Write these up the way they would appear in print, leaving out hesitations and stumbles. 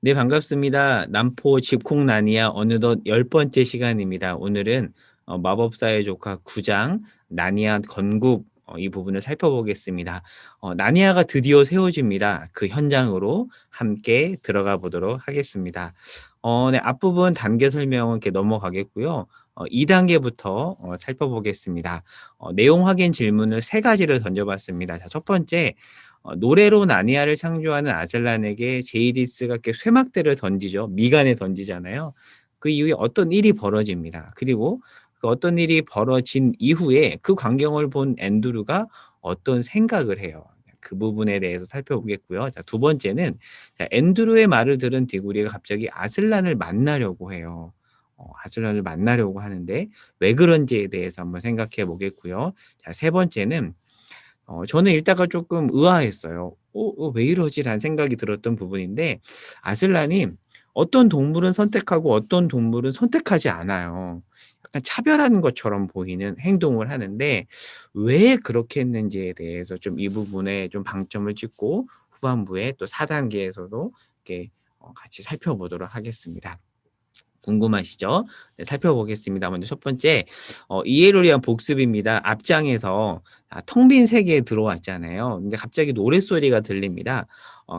네, 반갑습니다. 남포 집콕나니아 어느덧 10번째 시간입니다. 오늘은 마법사의 조카 9장 나니아 건국 이 부분을 살펴보겠습니다. 나니아가 드디어 세워집니다. 그 현장으로 함께 들어가 보도록 하겠습니다. 네, 앞부분 단계 설명은 이렇게 넘어가겠고요. 2단계부터 살펴보겠습니다. 내용 확인 질문을 세 가지를 던져봤습니다. 자, 첫 번째, 노래로 나니아를 창조하는 아슬란에게 제이디스가 이렇게 쇠막대를 던지죠. 미간에 던지잖아요. 그 이후에 어떤 일이 벌어집니다. 그리고 그 어떤 일이 벌어진 이후에 그 광경을 본 앤드루가 어떤 생각을 해요. 그 부분에 대해서 살펴보겠고요. 자, 두 번째는 앤드루의 말을 들은 디고리가 갑자기 아슬란을 만나려고 해요. 아슬란을 만나려고 하는데 왜 그런지에 대해서 한번 생각해 보겠고요. 자, 세 번째는 저는 읽다가 조금 의아했어요. 왜 이러지?'라는 생각이 들었던 부분인데 아슬란이 어떤 동물은 선택하고 어떤 동물은 선택하지 않아요. 약간 차별하는 것처럼 보이는 행동을 하는데 왜 그렇게 했는지에 대해서 좀 이 부분에 좀 방점을 찍고 후반부에 또 4단계에서도 이렇게 같이 살펴보도록 하겠습니다. 궁금하시죠? 네, 살펴보겠습니다. 먼저 첫 번째, 이해를 위한 복습입니다. 앞장에서 텅 빈 세계에 들어왔잖아요. 근데 갑자기 노랫소리가 들립니다.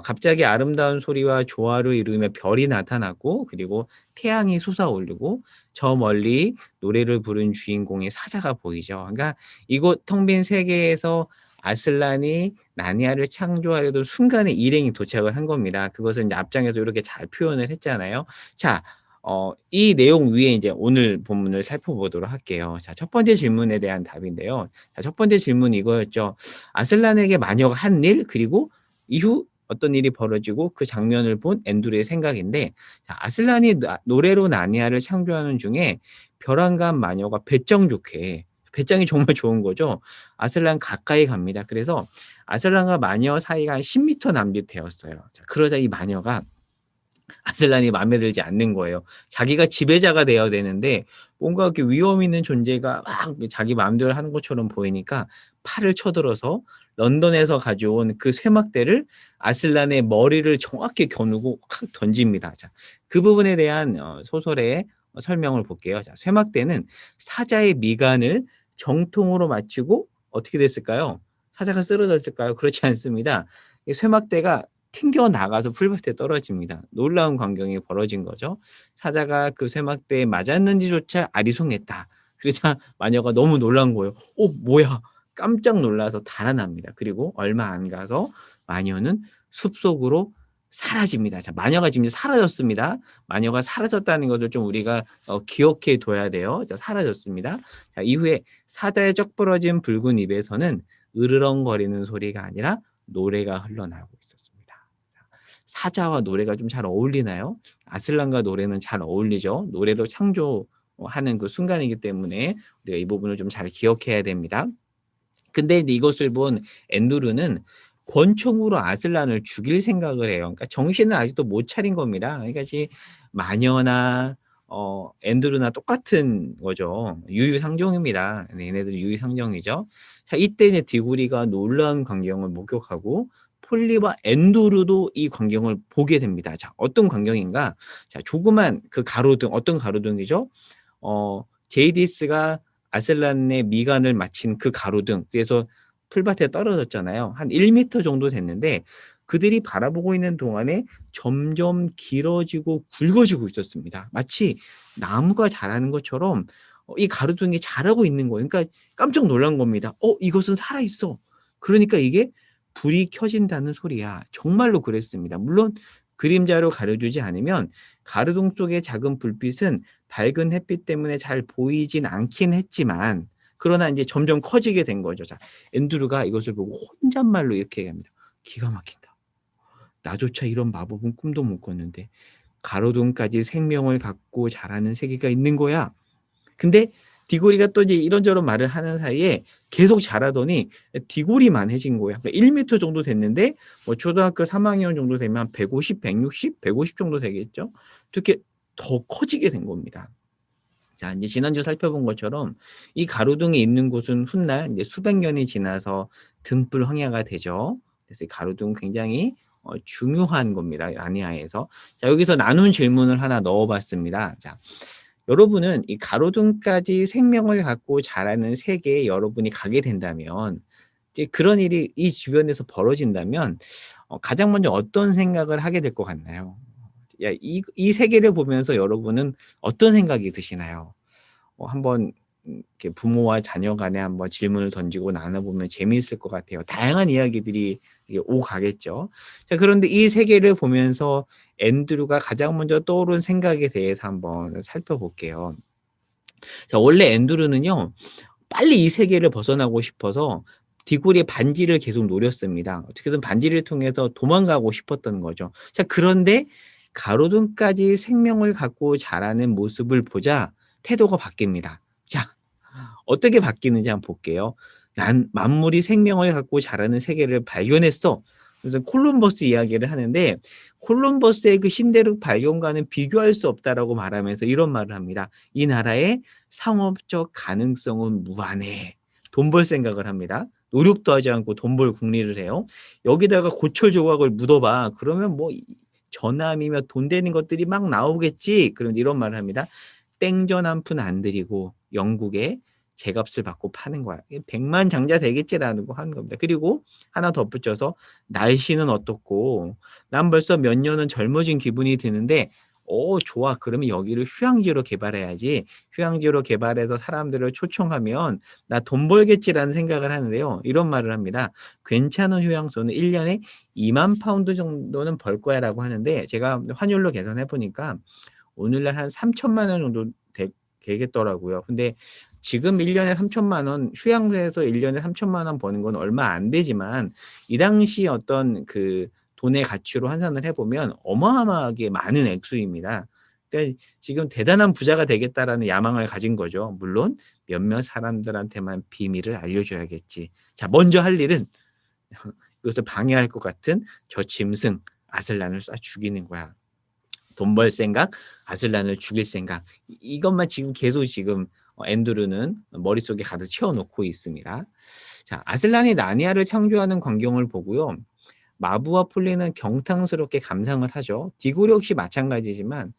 갑자기 아름다운 소리와 조화를 이루며 별이 나타났고, 그리고 태양이 솟아오르고, 저 멀리 노래를 부른 주인공의 사자가 보이죠. 그러니까 이곳 텅 빈 세계에서 아슬란이 나니아를 창조하려던 순간에 일행이 도착을 한 겁니다. 그것을 이제 앞장에서 이렇게 잘 표현을 했잖아요. 자, 이 내용 위에 이제 오늘 본문을 살펴보도록 할게요. 자, 첫 번째 질문에 대한 답인데요. 자, 첫 번째 질문 이거였죠. 아슬란에게 마녀가 한 일, 그리고 이후 어떤 일이 벌어지고 그 장면을 본 앤드루의 생각인데, 자, 아슬란이 노래로 나니아를 창조하는 중에 벼랑간 마녀가 배짱 좋게, 배짱이 정말 좋은 거죠. 아슬란 가까이 갑니다. 그래서 아슬란과 마녀 사이가 한 10m 남짓되었어요. 자, 그러자 이 마녀가 아슬란이 마음에 들지 않는 거예요. 자기가 지배자가 되어야 되는데 뭔가 이렇게 위험 있는 존재가 막 자기 마음대로 하는 것처럼 보이니까 팔을 쳐들어서 런던에서 가져온 그 쇠막대를 아슬란의 머리를 정확히 겨누고 확 던집니다. 자, 그 부분에 대한 소설의 설명을 볼게요. 자, 쇠막대는 사자의 미간을 정통으로 맞추고 어떻게 됐을까요? 사자가 쓰러졌을까요? 그렇지 않습니다. 이 쇠막대가 튕겨 나가서 풀밭에 떨어집니다. 놀라운 광경이 벌어진 거죠. 사자가 그 쇠막대에 맞았는지조차 아리송했다. 그러자 마녀가 너무 놀란 거예요. 뭐야?' 깜짝 놀라서 달아납니다. 그리고 얼마 안 가서 마녀는 숲속으로 사라집니다. 자, 마녀가 지금 사라졌습니다. 마녀가 사라졌다는 것을 좀 우리가 기억해 둬야 돼요. 자, 사라졌습니다. 자, 이후에 사자의 쩍 벌어진 붉은 입에서는 으르렁거리는 소리가 아니라 노래가 흘러나오고 있었습니다. 사자와 노래가 좀 잘 어울리나요? 아슬란과 노래는 잘 어울리죠. 노래로 창조하는 그 순간이기 때문에 우리가 이 부분을 좀 잘 기억해야 됩니다. 근데 이것을 본 앤두르는 권총으로 아슬란을 죽일 생각을 해요. 그러니까 정신을 아직도 못 차린 겁니다. 그러니까 마녀나 앤두르나 똑같은 거죠. 유유상종입니다. 네, 얘네들 유유상종이죠. 자, 이때 이제 디고리가 놀라운 광경을 목격하고 폴리와 앤두르도 이 광경을 보게 됩니다. 자, 어떤 광경인가? 자, 조그만 그 가로등, 어떤 가로등이죠? 제이디스가 아슬란의 미간을 맞힌 그 가로등, 그래서 풀밭에 떨어졌잖아요. 한 1m 정도 됐는데 그들이 바라보고 있는 동안에 점점 길어지고 굵어지고 있었습니다. 마치 나무가 자라는 것처럼 이 가로등이 자라고 있는 거예요. 그러니까 깜짝 놀란 겁니다. 이것은 살아있어. 그러니까 이게 불이 켜진다는 소리야. 정말로 그랬습니다. 물론 그림자로 가려주지 않으면 가로등 속의 작은 불빛은 밝은 햇빛 때문에 잘 보이진 않긴 했지만, 그러나 이제 점점 커지게 된 거죠. 자, 앤드루가 이것을 보고 혼잣말로 이렇게 얘기합니다. "기가 막힌다. 나조차 이런 마법은 꿈도 못 꿨는데 가로등까지 생명을 갖고 자라는 세계가 있는 거야." 근데 디고리가 또 이제 이런저런 말을 하는 사이에 계속 자라더니 디고리만해진 거예요. 그러니까 1m 정도 됐는데 뭐 초등학교 3학년 정도 되면 한 150, 160, 150 정도 되겠죠. 이렇게 더 커지게 된 겁니다. 자, 이제 지난주 살펴본 것처럼 이 가로등이 있는 곳은 훗날 이제 수백 년이 지나서 등불 황야가 되죠. 그래서 이 가로등 굉장히 중요한 겁니다, 나니아에서. 자, 여기서 나눈 질문을 하나 넣어 봤습니다. 자, 여러분은 이 가로등까지 생명을 갖고 자라는 세계에 여러분이 가게 된다면, 이제 그런 일이 이 주변에서 벌어진다면 가장 먼저 어떤 생각을 하게 될 것 같나요? 야, 이 세계를 보면서 여러분은 어떤 생각이 드시나요? 한번 이렇게 부모와 자녀 간에 한번 질문을 던지고 나눠보면 재미있을 것 같아요. 다양한 이야기들이 이게 오가겠죠. 자, 그런데 이 세계를 보면서 앤드류가 가장 먼저 떠오른 생각에 대해서 한번 살펴볼게요. 자, 원래 앤드류는요, 빨리 이 세계를 벗어나고 싶어서 디골의 반지를 계속 노렸습니다. 어떻게든 반지를 통해서 도망가고 싶었던 거죠. 자, 그런데 가로등까지 생명을 갖고 자라는 모습을 보자 태도가 바뀝니다. 자, 어떻게 바뀌는지 한번 볼게요. 난 만물이 생명을 갖고 자라는 세계를 발견했어. 그래서 콜럼버스 이야기를 하는데, 콜럼버스의 그 신대륙 발견과는 비교할 수 없다라고 말하면서 이런 말을 합니다. 이 나라의 상업적 가능성은 무한해. 돈 벌 생각을 합니다. 노력도 하지 않고 돈 벌 궁리를 해요. 여기다가 고철 조각을 묻어봐. 그러면 뭐 전함이며 돈 되는 것들이 막 나오겠지. 그런 이런 말을 합니다. 땡전 한 푼 안 들이고 영국에 제값을 받고 파는 거야. 100만 장자 되겠지라는 거 하는 겁니다. 그리고 하나 덧붙여서 날씨는 어떻고 난 벌써 몇 년은 젊어진 기분이 드는데 좋아. 그러면 여기를 휴양지로 개발해야지. 휴양지로 개발해서 사람들을 초청하면 나 돈 벌겠지라는 생각을 하는데요. 이런 말을 합니다. 괜찮은 휴양소는 1년에 2만 파운드 정도는 벌 거야라고 하는데 제가 환율로 계산해 보니까 오늘날 한 3천만 원 정도 되겠더라고요. 근데 지금 1년에 3천만 원, 휴양지에서 1년에 3천만 원 버는 건 얼마 안 되지만 이 당시 어떤 그 돈의 가치로 환산을 해보면 어마어마하게 많은 액수입니다. 그러니까 지금 대단한 부자가 되겠다라는 야망을 가진 거죠. 물론 몇몇 사람들한테만 비밀을 알려줘야겠지. 자, 먼저 할 일은 이것을 방해할 것 같은 저 짐승 아슬란을 쏴 죽이는 거야. 돈 벌 생각, 아슬란을 죽일 생각. 이것만 지금 계속 지금 앤드류는 머릿속에 가득 채워 놓고 있습니다. 자, 아슬란이 나니아를 창조하는 광경을 보고요. 마부와 폴리는 경탄스럽게 감상을 하죠. 디고리 역시 마찬가지지만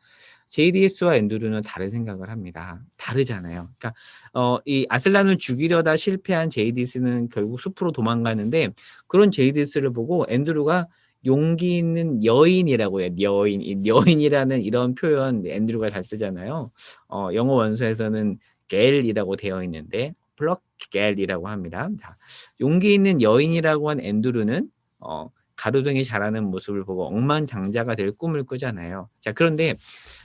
JDS와 앤드류는 다른 생각을 합니다. 다르잖아요. 그러니까 이 아슬란을 죽이려다 실패한 JDS는 결국 숲으로 도망가는데 그런 JDS를 보고 앤드류가 용기 있는 여인이라고 해요. 여인. 이 여인이라는 이런 표현 앤드류가 잘 쓰잖아요. 영어 원서에서는 겔이라고 되어 있는데 플럭 겔이라고 합니다. 자, 용기 있는 여인이라고 한 앤드류는 가로등이 자라는 모습을 보고 억만장자가 될 꿈을 꾸잖아요. 자, 그런데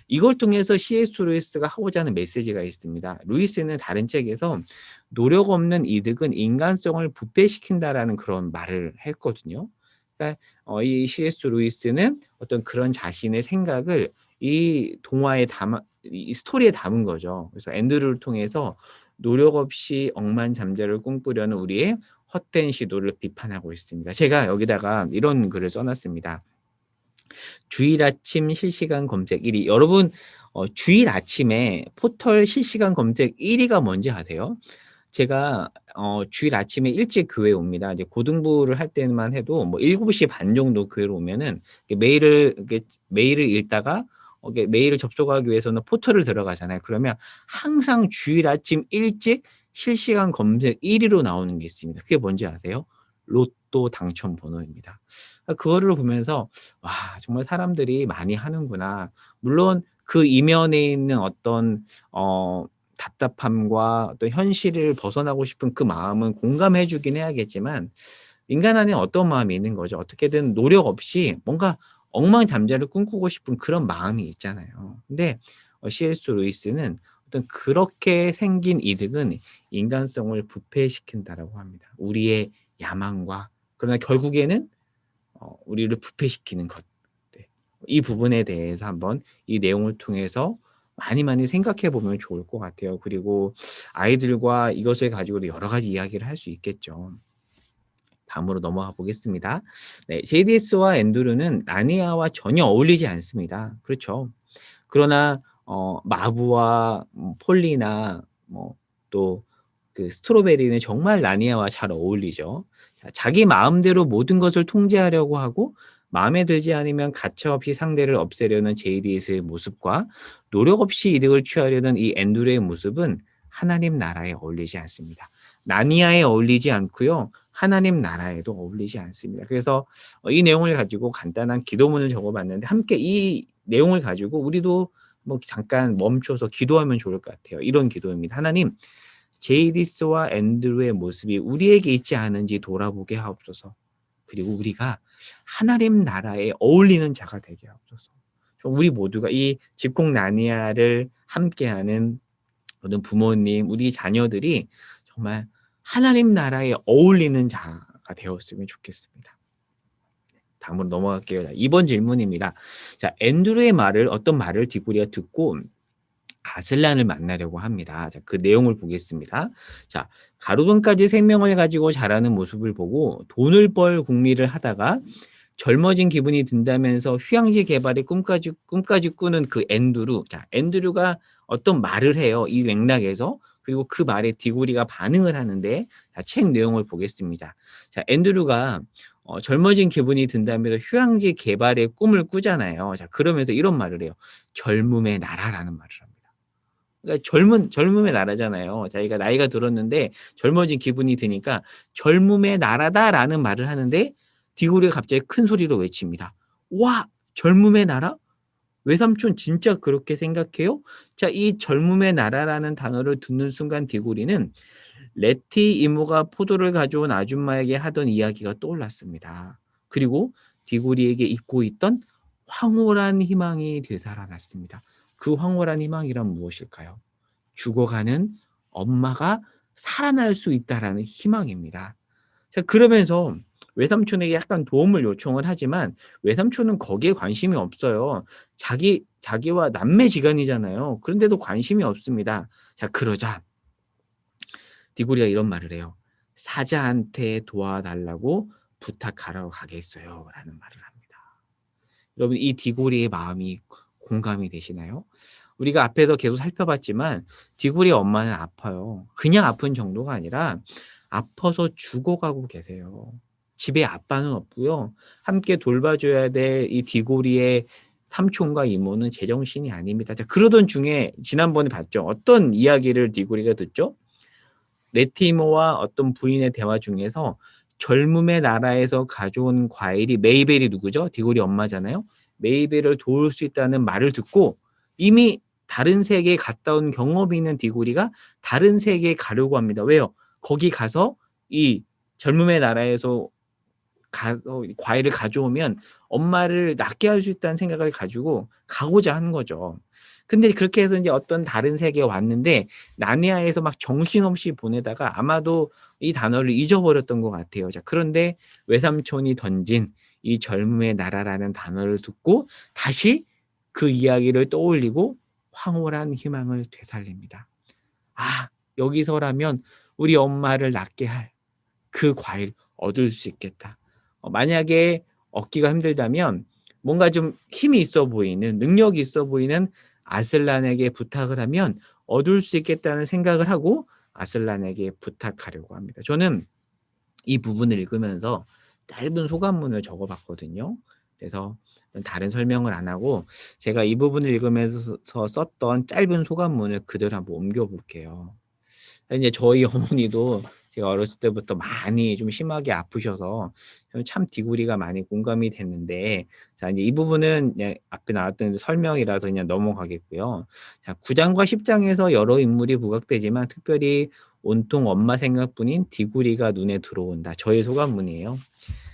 이걸 통해서 C.S. 루이스가 하고자 하는 메시지가 있습니다. 루이스는 다른 책에서 노력 없는 이득은 인간성을 부패시킨다라는 그런 말을 했거든요. 그러니까 이 C.S. 루이스는 어떤 그런 자신의 생각을 이 동화에 이 스토리에 담은 거죠. 그래서 앤드류를 통해서 노력 없이 억만장자를 꿈꾸려는 우리의 헛된 시도를 비판하고 있습니다. 제가 여기다가 이런 글을 써놨습니다. 주일 아침 실시간 검색 1위. 여러분, 주일 아침에 포털 실시간 검색 1위가 뭔지 아세요? 제가 주일 아침에 일찍 교회에 옵니다. 이제 고등부를 할 때만 해도 뭐 7시 반 정도 교회로 오면은 메일을 읽다가 메일을 접속하기 위해서는 포털을 들어가잖아요. 그러면 항상 주일 아침 일찍 실시간 검색 1위로 나오는 게 있습니다. 그게 뭔지 아세요? 로또 당첨 번호입니다. 그거를 보면서 '와, 정말 사람들이 많이 하는구나.' 물론 그 이면에 있는 어떤 답답함과 어떤 현실을 벗어나고 싶은 그 마음은 공감해 주긴 해야겠지만 인간 안에 어떤 마음이 있는 거죠. 어떻게든 노력 없이 뭔가 억만장자를 꿈꾸고 싶은 그런 마음이 있잖아요. 근데 C.S. 루이스는 어떤 그렇게 생긴 이득은 인간성을 부패시킨다라고 합니다. 우리의 야망과 그러나 결국에는 우리를 부패시키는 것. 네. 이 부분에 대해서 한번 이 내용을 통해서 많이 생각해 보면 좋을 것 같아요. 그리고 아이들과 이것을 가지고도 여러 가지 이야기를 할 수 있겠죠. 다음으로 넘어가 보겠습니다. 네, JDS와 앤드류는 나니아와 전혀 어울리지 않습니다. 그렇죠. 그러나 마부와 폴리나 뭐 또 그 스트로베리는 정말 나니아와 잘 어울리죠. 자기 마음대로 모든 것을 통제하려고 하고 마음에 들지 않으면 가차없이 상대를 없애려는 JDS의 모습과 노력 없이 이득을 취하려는 이 앤드류의 모습은 하나님 나라에 어울리지 않습니다. 나니아에 어울리지 않고요. 하나님 나라에도 어울리지 않습니다. 그래서 이 내용을 가지고 간단한 기도문을 적어봤는데 함께 이 내용을 가지고 우리도 뭐 잠깐 멈춰서 기도하면 좋을 것 같아요. 이런 기도입니다. 하나님, 제이디스와 앤드류의 모습이 우리에게 있지 않은지 돌아보게 하옵소서. 그리고 우리가 하나님 나라에 어울리는 자가 되게 하옵소서. 우리 모두가 이 집콕나니아를 함께하는 모든 부모님, 우리 자녀들이 정말 하나님 나라에 어울리는 자가 되었으면 좋겠습니다. 다음으로 넘어갈게요. 2번 질문입니다. 자, 앤드류의 말을 어떤 말을 디고리가 듣고 아슬란을 만나려고 합니다. 자, 그 내용을 보겠습니다. 자, 가로등까지 생명을 가지고 자라는 모습을 보고 돈을 벌 궁리를 하다가 젊어진 기분이 든다면서 휴양지 개발의 꿈까지 꾸는 그 앤드류. 자, 앤드류가 어떤 말을 해요. 이 맥락에서. 그리고 그 말에 디고리가 반응을 하는데, 자, 책 내용을 보겠습니다. 자, 앤드류가 젊어진 기분이 든다면서 휴양지 개발의 꿈을 꾸잖아요. 자, 그러면서 이런 말을 해요. 젊음의 나라라는 말을 합니다. 그러니까 젊음의 나라잖아요. 자기가 나이가 들었는데 젊어진 기분이 드니까 "젊음의 나라다."라는 말을 하는데 디고리가 갑자기 큰 소리로 외칩니다. "와! 젊음의 나라? 외삼촌 진짜 그렇게 생각해요?" 자, 이 젊음의 나라라는 단어를 듣는 순간 디고리는 레티 이모가 포도를 가져온 아줌마에게 하던 이야기가 떠올랐습니다. 그리고 디고리에게 잊고 있던 황홀한 희망이 되살아났습니다. 그 황홀한 희망이란 무엇일까요? 죽어가는 엄마가 살아날 수 있다라는 희망입니다. 자, 그러면서 외삼촌에게 약간 도움을 요청을 하지만 외삼촌은 거기에 관심이 없어요. 자기와 남매지간이잖아요. 그런데도 관심이 없습니다. 자, 그러자 디고리가 이런 말을 해요. "사자한테 도와달라고 부탁하러 가겠어요." 라는 말을 합니다. 여러분, 이 디고리의 마음이 공감이 되시나요? 우리가 앞에서 계속 살펴봤지만 디고리의 엄마는 아파요. 그냥 아픈 정도가 아니라 아파서 죽어가고 계세요. 집에 아빠는 없고요. 함께 돌봐줘야 될 이 디고리의 삼촌과 이모는 제정신이 아닙니다. 자, 그러던 중에 지난번에 봤죠. 어떤 이야기를 디고리가 듣죠? 레티모와 어떤 부인의 대화 중에서 젊음의 나라에서 가져온 과일이 메이벨이 누구죠? 디고리 엄마잖아요. 메이벨을 도울 수 있다는 말을 듣고 이미 다른 세계에 갔다 온 경험이 있는 디고리가 다른 세계에 가려고 합니다. 왜요? 거기 가서 이 젊음의 나라에서 가서 과일을 가져오면 엄마를 낫게 할 수 있다는 생각을 가지고 가고자 하는 거죠. 근데 그렇게 해서 이제 어떤 다른 세계에 왔는데 나니아에서 막 정신없이 보내다가 아마도 이 단어를 잊어버렸던 것 같아요. 자, 그런데 외삼촌이 던진 이 젊음의 나라라는 단어를 듣고 다시 그 이야기를 떠올리고 황홀한 희망을 되살립니다. '아, 여기서라면 우리 엄마를 낫게 할 그 과일 얻을 수 있겠다.' 만약에 얻기가 힘들다면 뭔가 좀 힘이 있어 보이는, 능력이 있어 보이는 아슬란에게 부탁을 하면 얻을 수 있겠다는 생각을 하고 아슬란에게 부탁하려고 합니다. 저는 이 부분을 읽으면서 짧은 소감문을 적어 봤거든요. 그래서 다른 설명을 안 하고 제가 이 부분을 읽으면서 썼던 짧은 소감문을 그대로 한번 옮겨 볼게요. 이제 저희 어머니도 제가 어렸을 때부터 많이 좀 심하게 아프셔서 참 디고리가 많이 공감이 됐는데, 자, 이제 이 부분은 그냥 앞에 나왔던 설명이라서 그냥 넘어가겠고요. 자, 9 장과 10 장에서 여러 인물이 부각되지만 특별히 온통 엄마 생각뿐인 디고리가 눈에 들어온다. 저의 소감문이에요.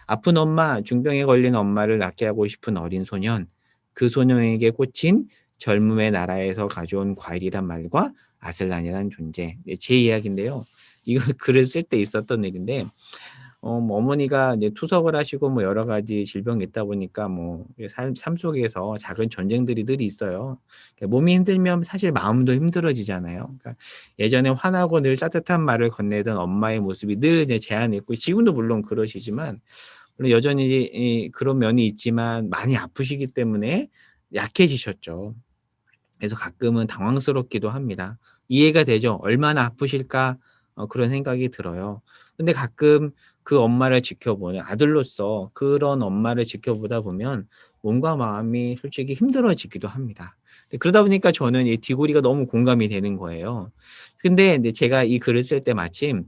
아픈 엄마, 중병에 걸린 엄마를 낫게 하고 싶은 어린 소년, 그 소년에게 꽂힌 젊음의 나라에서 가져온 과일이란 말과 아슬란이라는 존재. 네, 제 이야기인데요. 이거 글을 쓸 때 있었던 일인데 뭐 어머니가 이제 투석을 하시고 뭐 여러 가지 질병이 있다 보니까 뭐 삶 속에서 작은 전쟁들이 늘 있어요. 그러니까 몸이 힘들면 사실 마음도 힘들어지잖아요. 그러니까 예전에 환하고 늘 따뜻한 말을 건네던 엄마의 모습이 늘 이제 제 안에 있고 지금도 물론 그러시지만 물론 여전히 그런 면이 있지만 많이 아프시기 때문에 약해지셨죠. 그래서 가끔은 당황스럽기도 합니다. 이해가 되죠. '얼마나 아프실까?' 그런 생각이 들어요. 근데 가끔 그 엄마를 지켜보는 아들로서 그런 엄마를 지켜보다 보면 몸과 마음이 솔직히 힘들어지기도 합니다. 그러다 보니까 저는 이 디고리가 너무 공감이 되는 거예요. 근데 인제 제가 이 글을 쓸 때 마침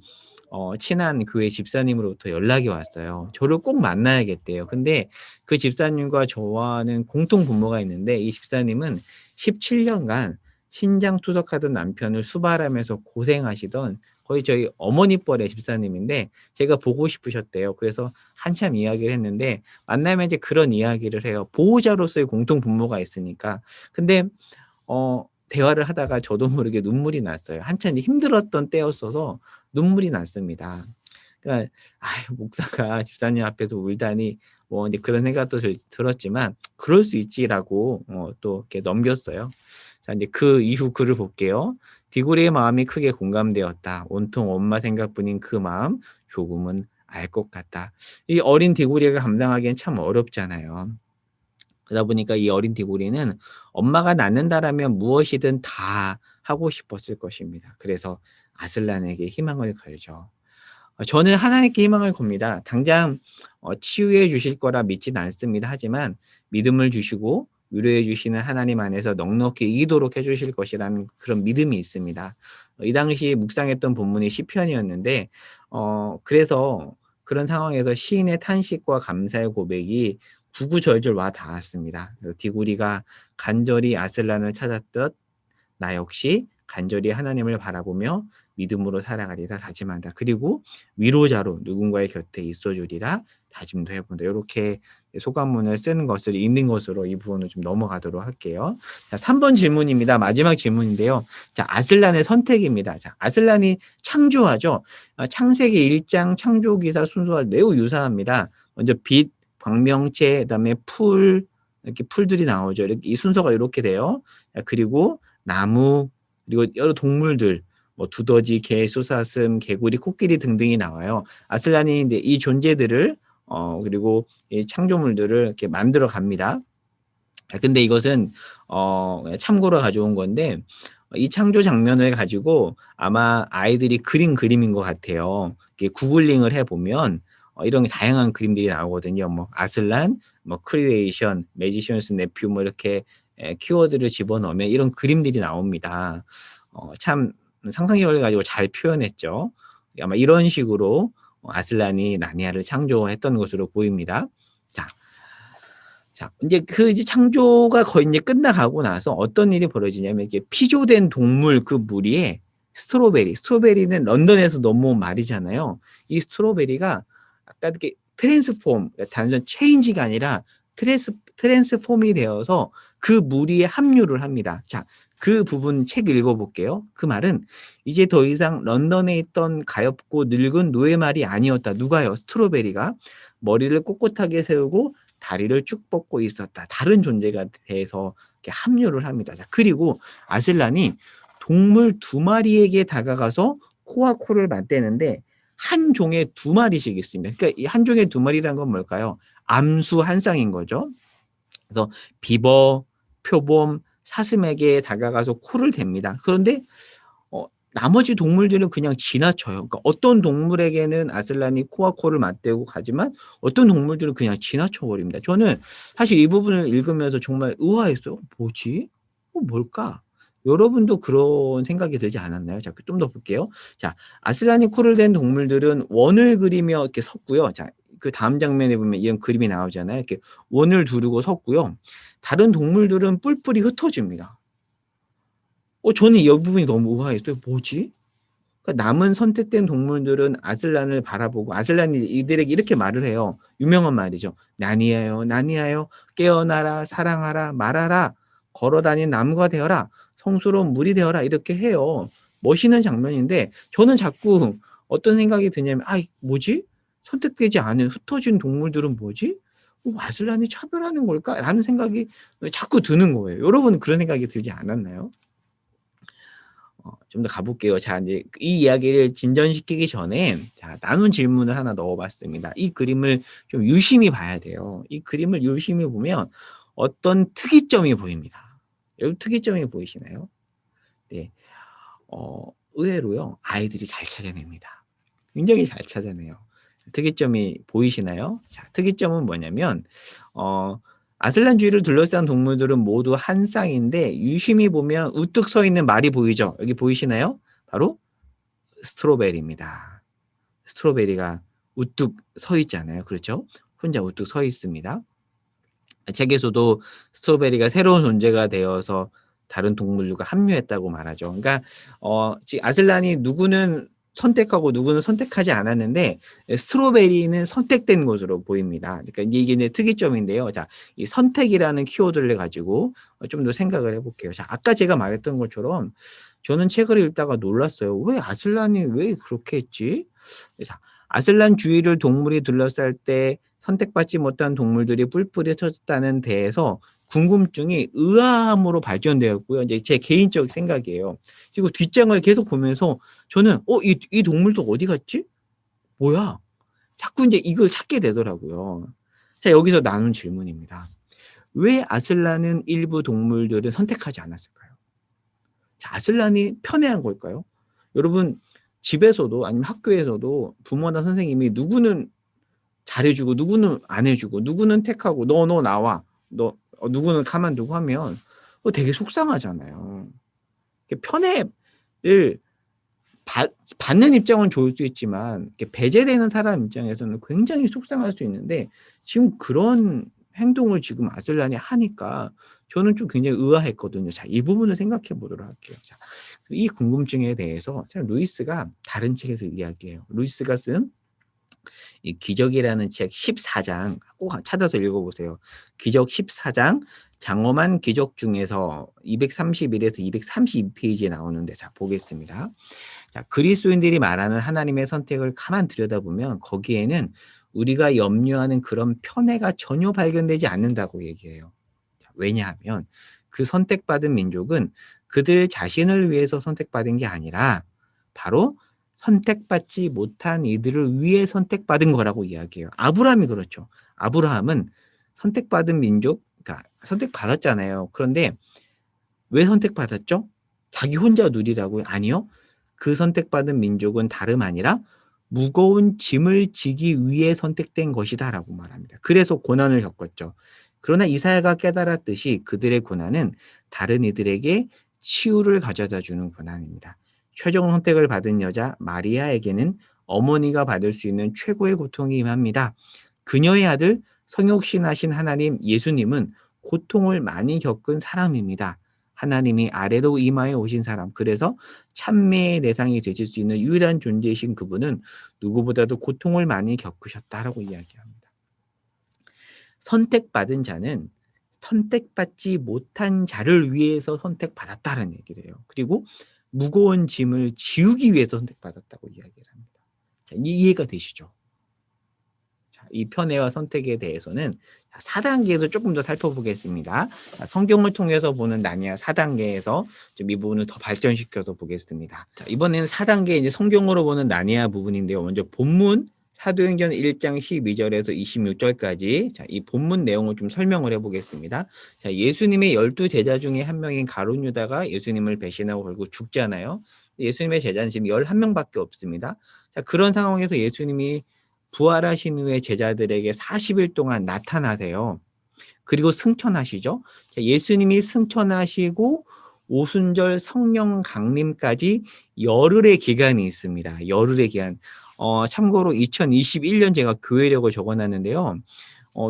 친한 교회 집사님으로부터 연락이 왔어요. 저를 꼭 만나야겠대요. 근데 그 집사님과 저와는 공통 분모가 있는데 이 집사님은 17 년간 신장 투석하던 남편을 수발하면서 고생하시던 거의 저희 어머니 뻘의 집사님인데 제가 보고 싶으셨대요. 그래서 한참 이야기를 했는데 만나면 이제 그런 이야기를 해요. 보호자로서의 공통 분모가 있으니까. 근데 대화를 하다가 저도 모르게 눈물이 났어요. 한참 힘들었던 때였어서 눈물이 났습니다. 그러니까 '아유 목사가 집사님 앞에서 울다니.' 뭐 인제 그런 생각도 들었지만 '그럴 수 있지.'라고 또 이렇게 넘겼어요. 자 인제 그 이후 글을 볼게요. "디고리의 마음이 크게 공감되었다. 온통 엄마 생각뿐인 그 마음 조금은 알 것 같다." 이 어린 디고리가 감당하기엔 참 어렵잖아요. 그러다 보니까 이 어린 디고리는 엄마가 낳는다라면 무엇이든 다 하고 싶었을 것입니다. 그래서 아슬란에게 희망을 걸죠. 저는 하나님께 희망을 겁니다. 당장 치유해 주실 거라 믿지는 않습니다. 하지만 믿음을 주시고 위로해 주시는 하나님 안에서 넉넉히 이기도록 해 주실 것이라는 그런 믿음이 있습니다. 이 당시 묵상했던 본문이 시편이었는데 그래서 그런 상황에서 시인의 탄식과 감사의 고백이 구구절절 와 닿았습니다. 그래서 디고리가 간절히 아슬란을 찾았듯 나 역시 간절히 하나님을 바라보며 믿음으로 살아가리라 다짐한다. 그리고 위로자로 누군가의 곁에 있어 주리라 다짐도 해 본다. 요렇게 소감문을 쓰는 것을 읽는 것으로 이 부분을 좀 넘어가도록 할게요. 자 3번 질문입니다. 마지막 질문인데요. 자 아슬란의 선택입니다. 자 아슬란이 창조하죠. 창세기 1장 창조기사 순서와 매우 유사합니다. 먼저 빛, 광명체, 그다음에 풀 이렇게 풀들이 나오죠. 이렇게 이 순서가 요렇게 돼요. 자 그리고 나무 그리고 여러 동물들 뭐 두더지, 개, 쏘사슴, 개구리, 코끼리 등등이 나와요. 아슬란이 인제 이 존재들을 그리고 이 창조물들을 이렇게 만들어 갑니다. 근데 이것은 그냥 참고로 가져온 건데 이 창조 장면을 가지고 아마 아이들이 그린 그림인 것 같아요. 이게 구글링을 해 보면 이런 다양한 그림들이 나오거든요. 뭐 아슬란, 뭐 크리에이션, 매지션스 네퓨 뭐 이렇게 키워드를 집어넣으면 이런 그림들이 나옵니다. 참 상상력을 가지고 잘 표현했죠. 아마 이런 식으로 아슬란이 나니아를 창조했던 것으로 보입니다. 자 인제 그 이제 창조가 거의 인제 끝나가고 나서 어떤 일이 벌어지냐면 이게 피조된 동물 그 무리에 스트로베리는 런던에서 넘어온 말이잖아요. 이 스트로베리가 약간 이렇게 단순 체인지가 아니라 트랜스폼이 되어서 그 무리에 합류를 합니다. 자 그 부분 책 읽어 볼게요. 그 말은 "이제 더 이상 런던에 있던 가엾고 늙은 노예말이 아니었다." 누가요? 스트로베리가. "머리를 꼿꼿하게 세우고 다리를 쭉 뻗고 있었다." 다른 존재가 돼서 이렇게 합류를 합니다. 자 그리고 아슬란이 동물 두 마리에게 다가가서 코와 코를 맞대는데 한 종에 두 마리씩 있습니다. 그러니까 이 한 종에 두 마리라는 건 뭘까요? 암수 한 쌍인 거죠. 그래서 비버, 표범, 사슴에게 다가가서 코를 댑니다. 그런데 나머지 동물들은 그냥 지나쳐요. 그러니까 어떤 동물에게는 아슬란이 코와 코를 맞대고 가지만 어떤 동물들은 그냥 지나쳐 버립니다. 저는 사실 이 부분을 읽으면서 정말 의아했어요. '뭐지? 뭘까?' 여러분도 그런 생각이 들지 않았나요? 자 좀 더 볼게요. 자 아슬란이 코를 댄 동물들은 원을 그리며 이렇게 섰고요. 자 그다음 장면에 보면 이런 그림이 나오잖아요. 이렇게 원을 두르고 섰고요. 다른 동물들은 뿔뿔이 흩어집니다. 저는 이 부분이 너무 의아했어요. '뭐지?' 그러니까 남은 선택된 동물들은 아슬란을 바라보고 아슬란이 이들에게 이렇게 말을 해요. 유명한 말이죠. "나니아여, 나니아여 깨어나라. 사랑하라. 말하라. 걸어 다니는 나무가 되어라. 성스러운 물이 되어라." 이렇게 해요. 멋있는 장면인데 저는 자꾸 어떤 생각이 드냐면 '아이 뭐지? 선택되지 않은 흩어진 동물들은 뭐지? 아슬란이 차별하는 걸까?'라는 생각이 자꾸 드는 거예요. 여러분은 그런 생각이 들지 않았나요? 좀 더 가 볼게요. 자 인제 이 이야기를 진전시키기 전에 자 나눈 질문을 하나 넣어 봤습니다. 이 그림을 좀 유심히 봐야 돼요. 이 그림을 유심히 보면 어떤 특이점이 보입니다. 여러분 특이점이 보이시나요? 네. 의외로요. 아이들이 잘 찾아냅니다. 굉장히 잘 찾아내요. 특이점이 보이시나요? 자, 특이점은 뭐냐면 아슬란 주위를 둘러싼 동물들은 모두 한 쌍인데 유심히 보면 우뚝 서 있는 말이 보이죠? 여기 보이시나요? 바로 스트로베리입니다. 스트로베리가 우뚝 서 있잖아요. 그렇죠? 혼자 우뚝 서 있습니다. 책에서도 스트로베리가 새로운 존재가 되어서 다른 동물들과 합류했다고 말하죠. 그러니까 아슬란이 누구는 선택하고 누구는 선택하지 않았는데 스트로베리는 선택된 것으로 보입니다. 그러니까 이게 이제 특이점인데요. 자, 이 선택이라는 키워드를 가지고 좀 더 생각을 해볼게요. 자, 아까 제가 말했던 것처럼 저는 책을 읽다가 놀랐어요. 왜 아슬란이 왜 그렇게 했지? 자, 아슬란 주위를 동물이 둘러쌀 때 선택받지 못한 동물들이 뿔뿔이 터졌다는 데에서 궁금증이 의아함으로 발전되었고요. 이제 제 개인적 생각이에요. 그리고 뒷장을 계속 보면서 저는 이 동물도 어디 갔지? 뭐야? 자꾸 이제 이걸 찾게 되더라고요. 자, 여기서 나눈 질문입니다. 왜 아슬란은 일부 동물들을 선택하지 않았을까요? 자, 아슬란이 편애한 걸까요? 여러분, 집에서도 아니면 학교에서도 부모나 선생님이 누구는 잘해주고 누구는 안 해주고 누구는 택하고 너 나와 누구는 가만두고 하면 되게 속상하잖아요. 편애를 받는 입장은 좋을 수 있지만 배제되는 사람 입장에서는 굉장히 속상할 수 있는데 지금 그런 행동을 지금 아슬란이 하니까 저는 좀 굉장히 의아했거든요. 자, 이 부분을 생각해 보도록 할게요. 자, 이 궁금증에 대해서 참 루이스가 다른 책에서 이야기해요. 루이스가 쓴 이 기적이라는 책 14장 꼭 찾아서 읽어보세요. 기적 14장 장엄한 기적 중에서 231에서 232페이지에 나오는데 자 보겠습니다. 자, 그리스도인들이 말하는 하나님의 선택을 가만 들여다보면 거기에는 우리가 염려하는 그런 편애가 전혀 발견되지 않는다고 얘기해요. 자, 왜냐하면 그 선택받은 민족은 그들 자신을 위해서 선택받은 게 아니라 바로 선택받지 못한 이들을 위해 선택받은 거라고 이야기해요. 아브라함이 그렇죠. 아브라함은 선택받은 민족, 그러니까 선택받았잖아요. 그런데 왜 선택받았죠? 자기 혼자 누리라고요? 아니요. 그 선택받은 민족은 다름 아니라 무거운 짐을 지기 위해 선택된 것이다라고 말합니다. 그래서 고난을 겪었죠. 그러나 이사야가 깨달았듯이 그들의 고난은 다른 이들에게 치유를 가져다 주는 고난입니다. 최종 선택을 받은 여자 마리아에게는 어머니가 받을 수 있는 최고의 고통이 임합니다. 그녀의 아들 성육신하신 하나님 예수님은 고통을 많이 겪은 사람입니다. 하나님이 아래로 임하여 오신 사람, 그래서 찬미의 대상이 되실 수 있는 유일한 존재이신 그분은 누구보다도 고통을 많이 겪으셨다라고 이야기합니다. 선택받은 자는 선택받지 못한 자를 위해서 선택받았다는 얘기를 해요. 그리고 무거운 짐을 지우기 위해서 선택받았다고 이야기를 합니다. 자, 이해가 되시죠? 자, 이 편애와 선택에 대해서는 4단계에서 조금 더 살펴보겠습니다. 자, 성경을 통해서 보는 나니아 4단계에서 좀 이 부분을 더 발전시켜서 보겠습니다. 자, 이번에는 4단계 이제 성경으로 보는 나니아 부분인데요. 먼저 본문 사도행전 1장 12절에서 26절까지 자, 이 본문 내용을 좀 설명을 해보겠습니다. 자, 예수님의 12 제자 중에 한 명인 가룟 유다가 예수님을 배신하고 결국 죽잖아요. 예수님의 제자는 지금 11명밖에 없습니다. 자, 그런 상황에서 예수님이 부활하신 후에 제자들에게 40일 동안 나타나세요. 그리고 승천하시죠. 자, 예수님이 승천하시고 오순절 성령 강림까지 열흘의 기간이 있습니다. 열흘의 기간. 참고로 2021년 제가 교회력을 적어놨는데요.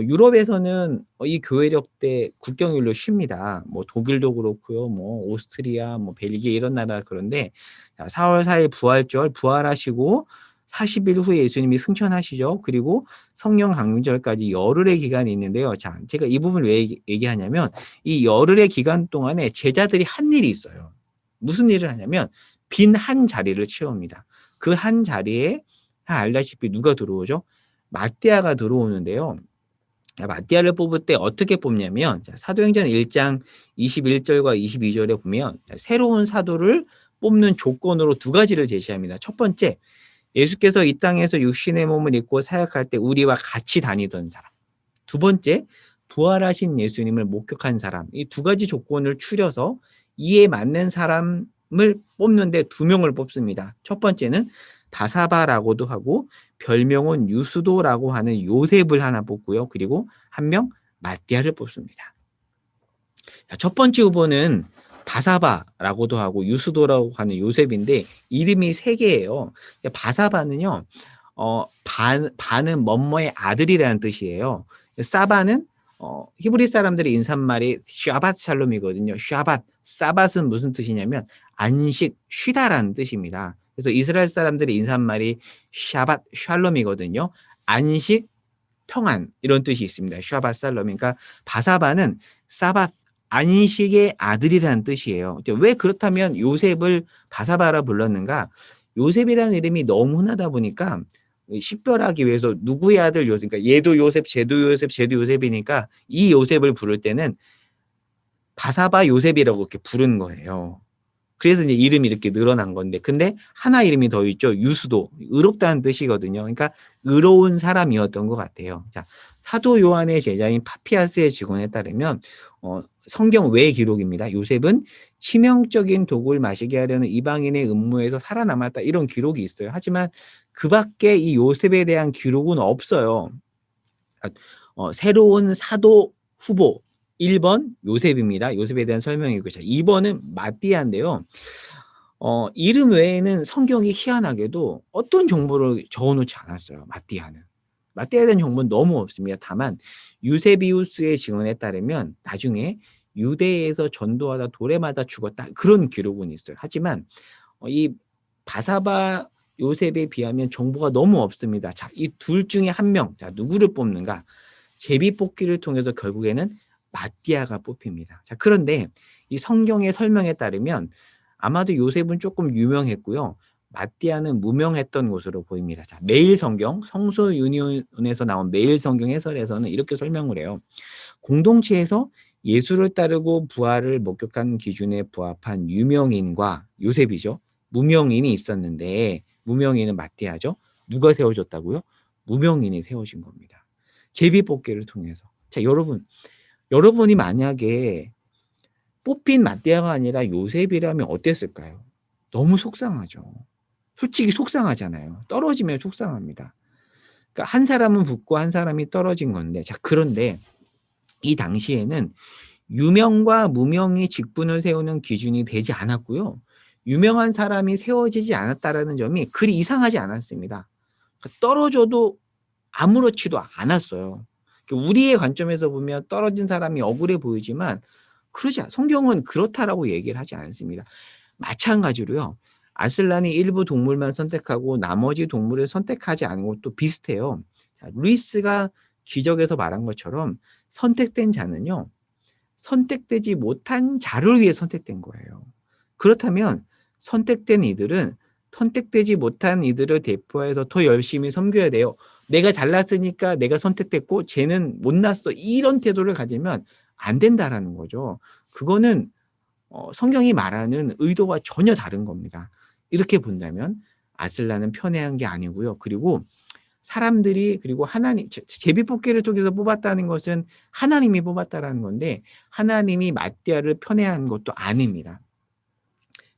유럽에서는 이 교회력 때 국경일로 쉽니다. 뭐 독일도 그렇고요, 뭐 오스트리아, 뭐 벨기에 이런 나라 그런데 4월 4일 부활절 부활하시고 40일 후에 예수님이 승천하시죠. 그리고 성령 강림절까지 열흘의 기간이 있는데요. 자, 제가 이 부분을 왜 얘기하냐면 이 열흘의 기간 동안에 제자들이 한 일이 있어요. 무슨 일을 하냐면 빈 한 자리를 채웁니다. 그 한 자리에 다 알다시피 누가 들어오죠? 마띠아가 들어오는데요. 마띠아를 뽑을 때 어떻게 뽑냐면 사도행전 1장 21절과 22절에 보면 새로운 사도를 뽑는 조건으로 두 가지를 제시합니다. 첫 번째, 예수께서 이 땅에서 육신의 몸을 입고 사역할 때 우리와 같이 다니던 사람. 두 번째, 부활하신 예수님을 목격한 사람. 이 두 가지 조건을 추려서 이에 맞는 사람을 뽑는데 두 명을 뽑습니다. 첫 번째는 바사바라고도 하고 별명은 유수도라고 하는 요셉을 하나 뽑고요. 그리고 한 명 마띠아를 뽑습니다. 자, 첫 번째 후보는 바사바라고도 하고 유수도라고 하는 요셉인데 이름이 세 개예요. 바사바는요. 바는 뭐뭐의 아들이라는 뜻이에요. 사바는 히브리 사람들의 인사말이 샤밧 샬롬이거든요. 샤밧, 사밧은 무슨 뜻이냐면 안식, 쉬다라는 뜻입니다. 그래서 이스라엘 사람들의 인사말이 샤밧 샬롬이거든요. 안식, 평안 이런 뜻이 있습니다. 샤밧 살롬. 그러니까 바사바는 사밧 안식의 아들이라는 뜻이에요. 왜 그렇다면 요셉을 바사바라 불렀는가? 요셉이라는 이름이 너무 흔하다 보니까 식별하기 위해서 누구의 아들 요셉, 그러니까 얘도 요셉, 쟤도 요셉, 쟤도 요셉이니까 이 요셉을 부를 때는 바사바 요셉이라고 이렇게 부른 거예요. 그래서 이제 이름이 이렇게 늘어난 건데, 근데 하나 이름이 더 있죠. 유수도, 의롭다는 뜻이거든요. 그러니까 의로운 사람이었던 것 같아요. 자, 사도 요한의 제자인 파피아스의 증언에 따르면 성경 외 기록입니다. 요셉은 치명적인 독을 마시게 하려는 이방인의 음모에서 살아남았다, 이런 기록이 있어요. 하지만 그 밖에 이 요셉에 대한 기록은 없어요. 새로운 사도 후보 1번 요셉입니다. 요셉에 대한 설명이고, 자, 2번은 마띠아인데요. 이름 외에는 성경이 희한하게도 어떤 정보를 적어놓지 않았어요. 마띠아는. 마띠아에 대한 정보는 너무 없습니다. 다만 유세비우스의 증언에 따르면 나중에 유대에서 전도하다 돌에 맞아 죽었다, 그런 기록은 있어요. 하지만 이 바사바 요셉에 비하면 정보가 너무 없습니다. 자, 이 둘 중에 한 명, 자, 누구를 뽑는가? 제비뽑기를 통해서 결국에는 마띠아가 뽑힙니다. 자, 그런데 이 성경의 설명에 따르면 아마도 요셉은 조금 유명했고요. 마띠아는 무명했던 것으로 보입니다. 자, 매일 성경, 성서 유니온에서 나온 매일 성경 해설에서는 이렇게 설명을 해요. 공동체에서 예수를 따르고 부활을 목격한 기준에 부합한 유명인과 요셉이죠. 무명인이 있었는데, 무명인은 마띠아죠. 누가 세워졌다고요? 무명인이 세워진 겁니다. 제비뽑기를 통해서. 자, 여러분이 만약에 뽑힌 마띠아가 아니라 요셉이라면 어땠을까요? 너무 속상하죠. 솔직히 속상하잖아요. 떨어지면 속상합니다. 그러니까 한 사람은 붙고 한 사람이 떨어진 건데, 자, 그런데 이 당시에는 유명과 무명이 직분을 세우는 기준이 되지 않았고요. 유명한 사람이 세워지지 않았다라는 점이 그리 이상하지 않았습니다. 그러니까 떨어져도 아무렇지도 않았어요. 우리의 관점에서 보면 떨어진 사람이 억울해 보이지만 성경은 그렇다라고 얘기를 하지 않습니다. 마찬가지로요. 아슬란이 일부 동물만 선택하고 나머지 동물을 선택하지 않은 것도 비슷해요. 자, 루이스가 기적에서 말한 것처럼 선택된 자는요, 선택되지 못한 자를 위해 선택된 거예요. 그렇다면 선택된 이들은 선택되지 못한 이들을 대표해서 더 열심히 섬겨야 돼요. 내가 잘났으니까 내가 선택됐고 쟤는 못났어, 이런 태도를 가지면 안 된다라는 거죠. 그거는 성경이 말하는 의도와 전혀 다른 겁니다. 이렇게 본다면 아슬란은 편애한 게 아니고요. 그리고 사람들이, 그리고 하나님, 제비뽑기를 통해서 뽑았다는 것은 하나님이 뽑았다라는 건데 하나님이 마띠아를 편애한 것도 아닙니다.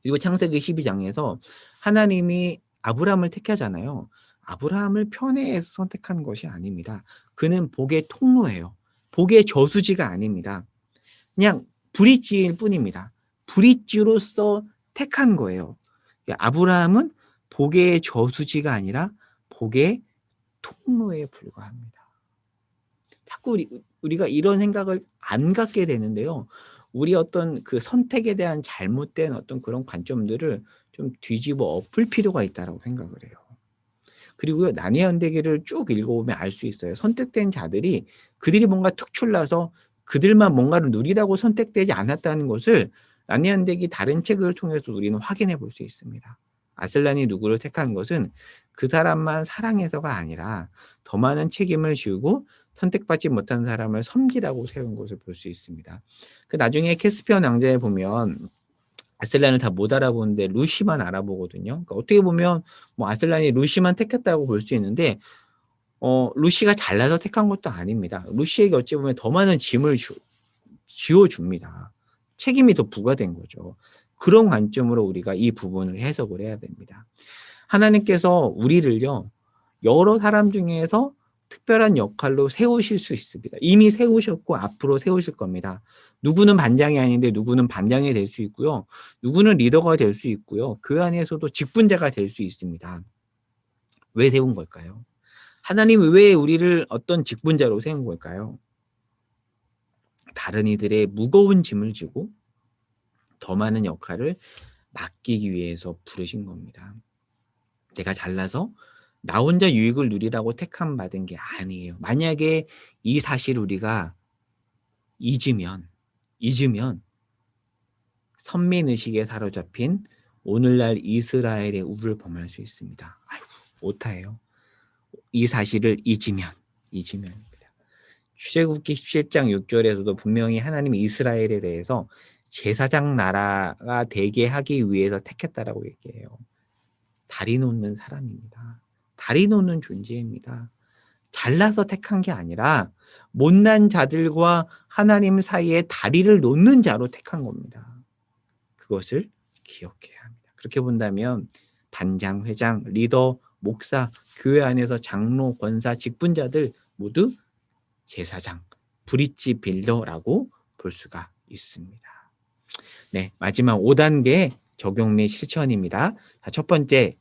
그리고 창세기 12장에서 하나님이 아브라함을 택하잖아요. 아브라함을 편애해서 선택한 것이 아닙니다. 그는 복의 통로예요. 복의 저수지가 아닙니다. 그냥 브릿지일 뿐입니다. 브릿지로서 택한 거예요. 아브라함은 복의 저수지가 아니라 복의 통로에 불과합니다. 자꾸 우리가 이런 생각을 안 갖게 되는데요. 우리 어떤 그 선택에 대한 잘못된 어떤 그런 관점들을 좀 뒤집어 엎을 필요가 있다고 생각을 해요. 그리고요, 난해연대기를 쭉 읽어보면 알 수 있어요. 선택된 자들이 그들이 뭔가 특출나서 그들만 뭔가를 누리라고 선택되지 않았다는 것을 난해연대기 다른 책을 통해서 우리는 확인해 볼 수 있습니다. 아슬란이 누구를 택한 것은 그 사람만 사랑해서가 아니라 더 많은 책임을 지우고 선택받지 못한 사람을 섬기라고 세운 것을 볼 수 있습니다. 그 나중에 캐스피언 왕자에 보면 아슬란을 다 못 알아보는데 루시만 알아보거든요. 그러니까 어떻게 보면 뭐 아슬란이 루시만 택했다고 볼 수 있는데 루시가 잘나서 택한 것도 아닙니다. 루시에게 어찌 보면 더 많은 짐을 지어줍니다. 책임이 더 부과된 거죠. 그런 관점으로 우리가 이 부분을 해석을 해야 됩니다. 하나님께서 우리를요, 여러 사람 중에서 특별한 역할로 세우실 수 있습니다. 이미 세우셨고 앞으로 세우실 겁니다. 누구는 반장이 아닌데 누구는 반장이 될 수 있고요. 누구는 리더가 될 수 있고요. 그 안에서도 직분자가 될 수 있습니다. 왜 세운 걸까요? 하나님이 왜 우리를 어떤 직분자로 세운 걸까요? 다른 이들의 무거운 짐을 지고 더 많은 역할을 맡기기 위해서 부르신 겁니다. 내가 잘나서 나 혼자 유익을 누리라고 택함 받은 게 아니에요. 만약에 이 사실을 우리가 잊으면 선민의식에 사로잡힌 오늘날 이스라엘의 우를 범할 수 있습니다. 아이고, 오타예요. 이 사실을 잊으면입니다. 출애굽기 17장 6절에서도 분명히 하나님이 이스라엘에 대해서 제사장 나라가 되게 하기 위해서 택했다라고 얘기해요. 다리 놓는 사람입니다. 다리 놓는 존재입니다. 잘나서 택한 게 아니라 못난 자들과 하나님 사이에 다리를 놓는 자로 택한 겁니다. 그것을 기억해야 합니다. 그렇게 본다면 반장, 회장, 리더, 목사, 교회 안에서 장로, 권사, 직분자들 모두 제사장, 브릿지 빌더라고 볼 수가 있습니다. 네, 마지막 5단계 적용 및 실천입니다. 자, 첫 번째,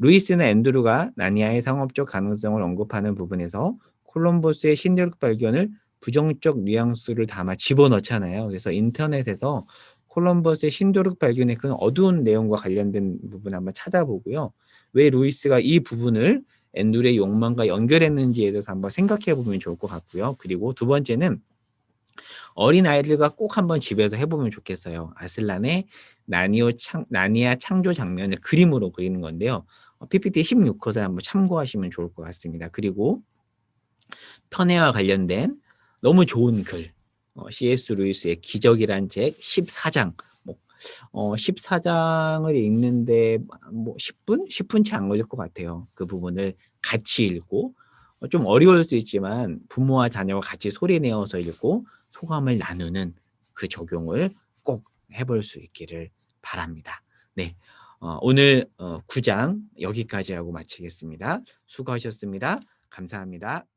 루이스는 앤드루가 나니아의 상업적 가능성을 언급하는 부분에서 콜럼버스의 신대륙 발견을 부정적 뉘앙스를 담아 집어넣잖아요. 그래서 인터넷에서 콜럼버스의 신대륙 발견의 그 어두운 내용과 관련된 부분 한번 찾아보고요. 왜 루이스가 이 부분을 앤드루의 욕망과 연결했는지에 대해서 한번 생각해 보면 좋을 것 같고요. 그리고 두 번째는 어린 아이들과 꼭 한번 집에서 해보면 좋겠어요. 아슬란의 나니아 창조 장면을 그림으로 그리는 건데요. PPT 16컷을 한번 참고하시면 좋을 것 같습니다. 그리고 편애와 관련된 너무 좋은 글, C.S. 루이스의 기적이란 책 14장, 14장을 읽는데 뭐 10분? 10분 채 안 걸릴 것 같아요. 그 부분을 같이 읽고, 좀 어려울 수 있지만 부모와 자녀가 같이 소리 내어서 읽고 소감을 나누는 그 적용을 꼭 해볼 수 있기를 바랍니다. 네, 오늘 9장 여기까지 하고 마치겠습니다. 수고하셨습니다. 감사합니다.